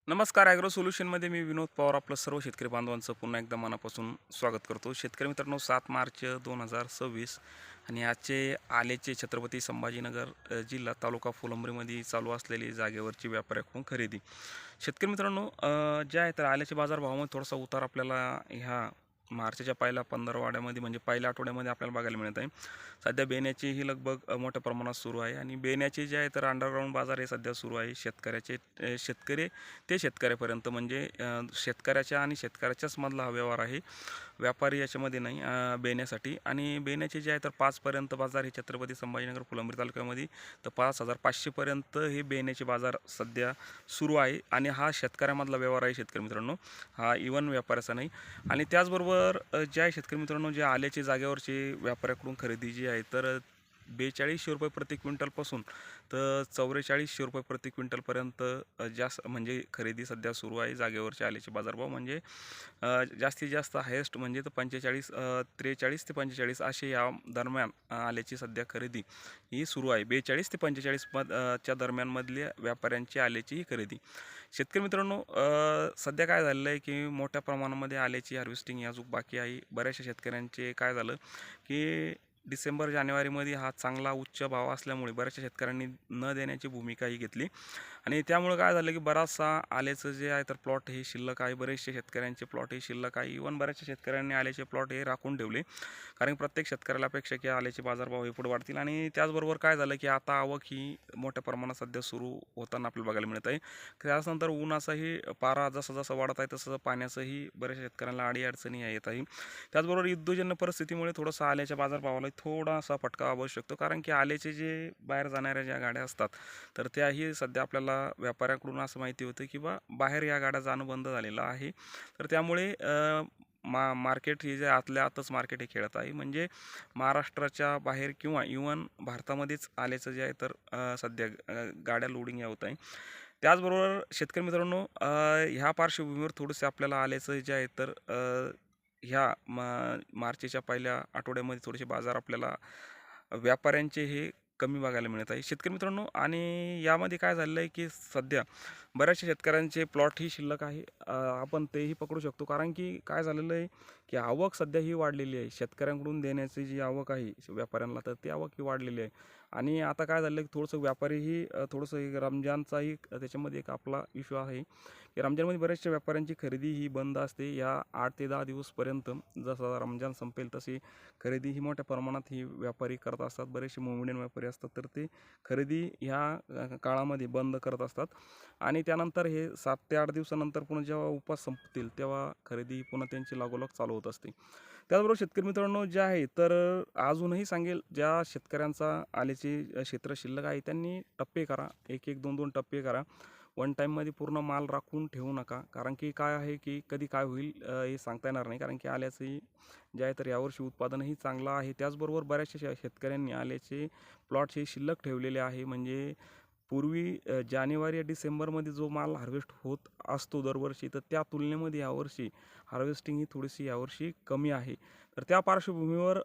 नमस्कार. ॲग्रो सोल्युशनमध्ये मी विनोद पवार आपलं सर्व शेतकरी बांधवांचं पुन्हा एकदा मनापासून स्वागत करतो. शेतकरी मित्रांनो, 7 मार्च 2026 आणि आजचे आलेचे छत्रपती संभाजीनगर जिल्हा तालुका फुलंब्रीमध्ये चालू असलेली जागेवरची व्यापाऱ्याकडून खरेदी. शेतकरी मित्रांनो, जे आहे तर आल्याच्या बाजारभावामध्ये थोडासा उतार आपल्याला ह्या मार्चच्या पहिल्या 15 म्हणजे पहिल्या आठवड्यामध्ये आपल्याला बघायला मिळत आहे. सध्या बेण्याची ही लगबग मोठ्या प्रमाणात सुरू आहे आणि बेण्याचे जे आहे तर अंडरग्राऊंड बाजार हे सध्या सुरू आहे. शेतकरी ते शेतकऱ्यापर्यंत म्हणजे शेतकऱ्याच्या आणि शेतकऱ्याच्याच मधला हा व्यवहार आहे. व्यापारी याच्यामध्ये नाही बेण्यासाठी. आणि बेण्याचे जे आहे तर 5 बाजार हे छत्रपती संभाजीनगर फुलंब्री तालुक्यामध्ये तर 5,500 पर्यंत हे बेण्याचे बाजार सध्या सुरू आहे आणि हा शेतकऱ्यामधला व्यवहार आहे शेतकरी मित्रांनो, हा इव्हन व्यापाऱ्याचा नाही. आणि त्याचबरोबर ज्या शेतकरी मित्रांनो, जे आल्याचे जागेवरचे व्यापाऱ्याकडून खरेदी जी आहे तर ₹4200 प्रति क्विंटलपासून तर ₹4400 प्रति क्विंटलपर्यंत जास्त म्हणजे खरेदी सध्या सुरू आहे. जागेवरचे आल्याचे बाजारभाव म्हणजे जास्तीत जास्त हायेस्ट म्हणजे तर 43 ते 45 असे या दरम्यान आल्याची सध्या खरेदी ही सुरू आहे. 42 ते 45 च्या दरम्यानमधल्या व्यापाऱ्यांची आल्याची ही खरेदी. शेतकरी मित्रांनो, सध्या काय झालेलं आहे की मोठ्या प्रमाणामध्ये आल्याची हार्वेस्टिंग अजून बाकी आहे. बऱ्याचशा शेतकऱ्यांचे काय झालं की डिसेंबर जानेवारीमध्ये हा चांगला उच्च भाव असल्यामुळे बऱ्याचशा शेतकऱ्यांनी न देण्याची भूमिका ही घेतली आणि त्यामुळे काय झालं की बराचसा आल्याचं जे आहे तर प्लॉट हे शिल्लक आहे. बरेचसे शेतकऱ्यांचे प्लॉट हे शिल्लक आहे. इव्हन बऱ्याचशा शेतकऱ्यांनी आल्याचे प्लॉट हे राखून ठेवले, कारण प्रत्येक शेतकऱ्याला अपेक्षा की आल्याचे बाजारभाव हे पुढे वाढतील. आणि त्याचबरोबर काय झालं की आता आवक ही मोठ्या प्रमाणात सध्या सुरू होताना आपल्याला बघायला मिळत आहे. त्यानंतर उन्हाचाही पारा जसा जसा वाढत आहे तसं पाण्याचंही बऱ्याचशा शेतकऱ्यांना अडीअडचणी येत आहे. त्याचबरोबर युद्धजन्य परिस्थितीमुळे थोडंसं आल्याच्या बाजारभावाला थोडासा फटका बसू शकतो, कारण की आल्याचे जे बाहेर जाणाऱ्या ज्या गाड्या असतात तर त्याही सध्या आपल्याला व्यापाऱ्याकडून असं माहिती होतं की बाहेर या गाड्या जाणं बंद झालेलं आहे. तर त्यामुळे मार्केट हे जे आतल्या आतच मार्केट हे खेळत आहे. म्हणजे महाराष्ट्राच्या बाहेर किंवा इव्हन भारतामध्येच आल्याचं जे आहे तर सध्या गाड्या लोडिंग या होत आहे. त्याचबरोबर शेतकरी मित्रांनो, ह्या पार्श्वभूमीवर थोडंसं आपल्याला आल्याचं जे आहे तर ह्या मार्चच्या पहिल्या आठवड्यामध्ये थोडेसे बाजार आपल्याला व्यापाऱ्यांचे हे कमी बघायला मिळत आहे शेतकरी मित्रांनो. आणि यामध्ये काय झालेलं आहे की सध्या बऱ्याचशा शेतकऱ्यांचे प्लॉटही शिल्लक आहे. आपण तेही पकडू शकतो, कारण की काय झालेलं आहे की आवक सध्या ही वाढलेली आहे. शेतकऱ्यांकडून देण्याची जी आवक आहे व्यापाऱ्यांना तर ती आवक ही वाढलेली आहे. आणि आता काय झालं की थोडंसं व्यापारीही थोडंसं एक रमजानचाही त्याच्यामध्ये एक आपला इश्यू आहे की रमजानमध्ये बऱ्याचशा व्यापाऱ्यांची खरेदी ही बंद असते. या 8 ते 10 दिवसपर्यंत जसं रमजान संपेल तशी खरेदी ही मोठ्या प्रमाणात ही व्यापारी करत असतात. बरेचसे मोमेडियन व्यापारी असतात तर ते खरेदी ह्या काळामध्ये बंद करत असतात. आणि त्यानंतर हे 7 ते 8 दिवसानंतर पुन्हा जेव्हा उपास संपतील तेव्हा खरेदी पुन्हा त्यांची लागोलाग चालू होत असते. त्याचबरोबर शेतकरी मित्रांनो, जे आहे तर अजूनही सांगेल, ज्या शेतकऱ्यांचा आल्याचे क्षेत्र शिल्लक आहे त्यांनी टप्पे करा. 1-1, 2-2 टप्पे करा. वन टाईममध्ये पूर्ण माल राखून ठेवू नका, कारण की काय आहे की कधी काय होईल हे सांगता येणार नाही. कारण की आल्याचंही जे आहे तर यावर्षी उत्पादनही चांगलं आहे. त्याचबरोबर बऱ्याचशा शेतकऱ्यांनी आल्याचे प्लॉट्स हे शिल्लक ठेवलेले आहे. म्हणजे पूर्वी जानेवारी डिसेंबरमध्ये जो माल हार्वेस्ट होत असतो दरवर्षी, तर त्या तुलनेमध्ये यावर्षी हार्वेस्टिंग ही थोडीशी यावर्षी कमी आहे. तर त्या पार्श्वभूमीवर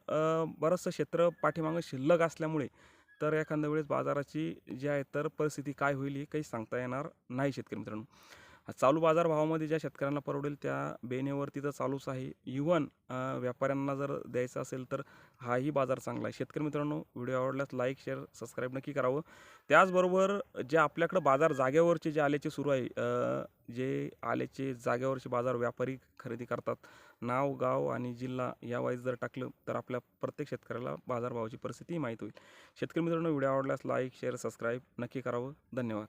बरंचसं क्षेत्र पाठीमागं शिल्लक असल्यामुळे तर एखाद्या वेळेस बाजाराची जी आहे तर परिस्थिती काय होईल हे काही सांगता येणार नाही शेतकरी मित्रांनो. चालू बाजारभावामध्ये ज्या शेतकऱ्यांना परवडेल त्या बेनेवरती तर चालूच आहे. इव्हन व्यापाऱ्यांना जर द्यायचं असेल तर हाही बाजार चांगला आहे. शेतकरी मित्रांनो, व्हिडिओ आवडल्यास लाईक, शेअर, सबस्क्राईब नक्की करावं. त्याचबरोबर जे आपल्याकडं बाजार जागेवरचे जे आल्याचे सुरू आहे, जे आल्याचे जागेवरचे बाजार व्यापारी खरेदी करतात, नाव, गाव आणि जिल्हा या वाईज जर टाकलं तर आपल्या प्रत्येक शेतकऱ्याला बाजारभावाची परिस्थिती माहीत होईल. शेतकरी मित्रांनो, व्हिडिओ आवडल्यास लाईक, शेअर, सबस्क्राईब नक्की करावं. धन्यवाद.